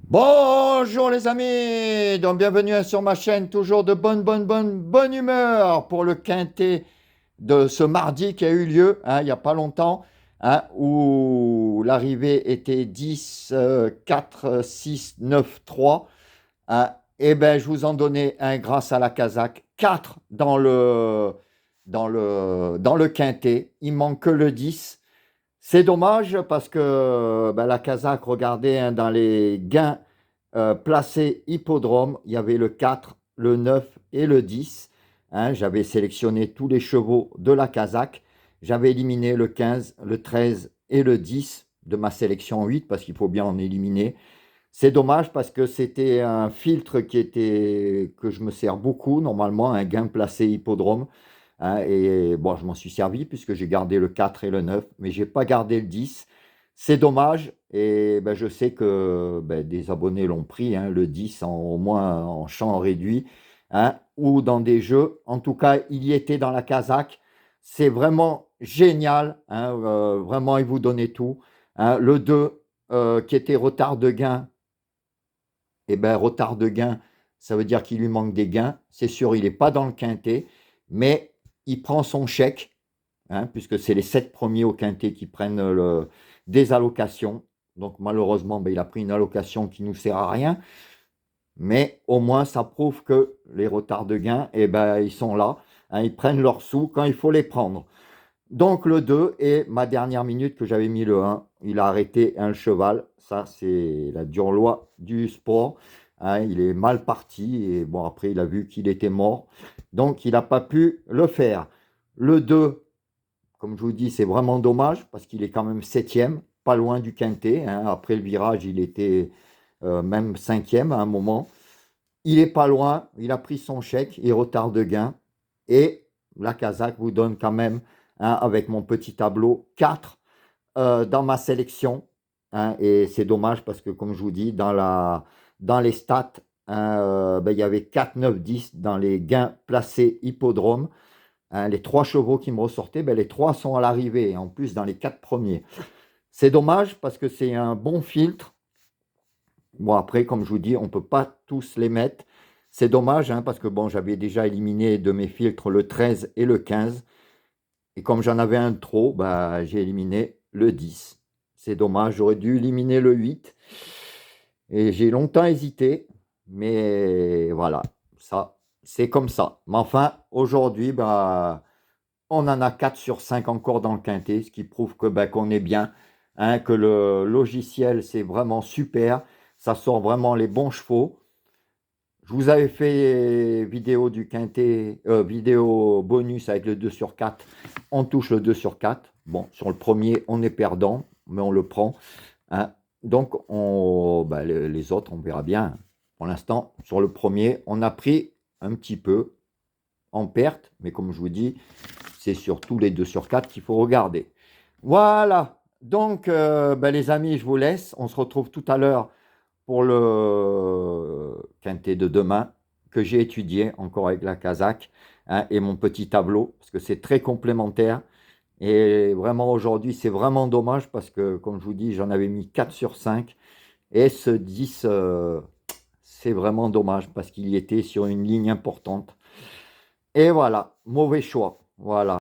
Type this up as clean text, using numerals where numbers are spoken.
Bonjour les amis, donc bienvenue sur ma chaîne, toujours de bonne humeur pour le quintet de ce mardi qui a eu lieu, il n'y a pas longtemps, où l'arrivée était 10, 4, 6, 9, 3. Et ben, je vous en donnais un grâce à la Kazakh, 4 dans le quintet, il manque que le 10. C'est dommage parce que ben, la Kazakh, regardez, dans les gains placés hippodrome, il y avait le 4, le 9 et le 10. J'avais sélectionné tous les chevaux de la Kazakh. J'avais éliminé le 15, le 13 et le 10 de ma sélection 8 parce qu'il faut bien en éliminer. C'est dommage parce que c'était un filtre que je me sers beaucoup, normalement, un gain placé hippodrome. Et bon, je m'en suis servi puisque j'ai gardé le 4 et le 9, mais je n'ai pas gardé le 10. C'est dommage. Et ben, je sais que ben, des abonnés l'ont pris, le 10 au moins en champ réduit, ou dans des jeux. En tout cas, il y était dans la Kazakh. C'est vraiment génial. Vraiment, il vous donnait tout. Le 2, qui était retard de gain, et ben, retard de gain, ça veut dire qu'il lui manque des gains. C'est sûr, il n'est pas dans le quintet, mais il prend son chèque, puisque c'est les 7 premiers au quintet qui prennent des allocations. Donc malheureusement, ben, il a pris une allocation qui ne nous sert à rien, mais au moins ça prouve que les retards de gain, eh ben, ils sont là, ils prennent leurs sous quand il faut les prendre. Donc le 2 et ma dernière minute que j'avais mis le 1, il a arrêté un cheval. Ça, c'est la dure loi du sport. Il est mal parti et bon, après, il a vu qu'il était mort. Donc, il n'a pas pu le faire. Le 2, comme je vous dis, c'est vraiment dommage parce qu'il est quand même septième, pas loin du quintet. Après le virage, il était même cinquième à un moment. Il est pas loin, il a pris son chèque, il retarde de gain. Et la Kazakh vous donne quand même, avec mon petit tableau, 4 dans ma sélection. Et c'est dommage parce que, comme je vous dis, dans les stats, ben, il y avait 4, 9, 10 dans les gains placés hippodrome. Les 3 chevaux qui me ressortaient, ben, les 3 sont à l'arrivée, en plus dans les 4 premiers. C'est dommage parce que c'est un bon filtre. Bon, après, comme je vous dis, on ne peut pas tous les mettre. C'est dommage, parce que bon, j'avais déjà éliminé de mes filtres le 13 et le 15. Et comme j'en avais un de trop, bah, j'ai éliminé le 10. C'est dommage, j'aurais dû éliminer le 8. Et j'ai longtemps hésité, mais voilà, ça, c'est comme ça. Mais enfin, aujourd'hui, bah, on en a 4 sur 5 encore dans le quintet, ce qui prouve que, bah, qu'on est bien, que le logiciel, c'est vraiment super. Ça sort vraiment les bons chevaux. Je vous avais fait vidéo du quintet, vidéo bonus avec le 2 sur 4. On touche le 2 sur 4. Bon, sur le premier, on est perdant, mais on le prend. hein. Donc, bah, les autres, on verra bien. Pour l'instant, sur le premier, on a pris un petit peu en perte, mais comme je vous dis, c'est surtout les 2 sur 4 qu'il faut regarder. Voilà. Donc, bah, les amis, je vous laisse. On se retrouve tout à l'heure pour le quintet de demain que j'ai étudié encore avec la Kazakh, et mon petit tableau, parce que c'est très complémentaire. Et vraiment aujourd'hui, c'est vraiment dommage parce que, comme je vous dis, j'en avais mis 4 sur 5. Et ce 10, c'est vraiment dommage parce qu'il y était sur une ligne importante. Et voilà, mauvais choix. Voilà.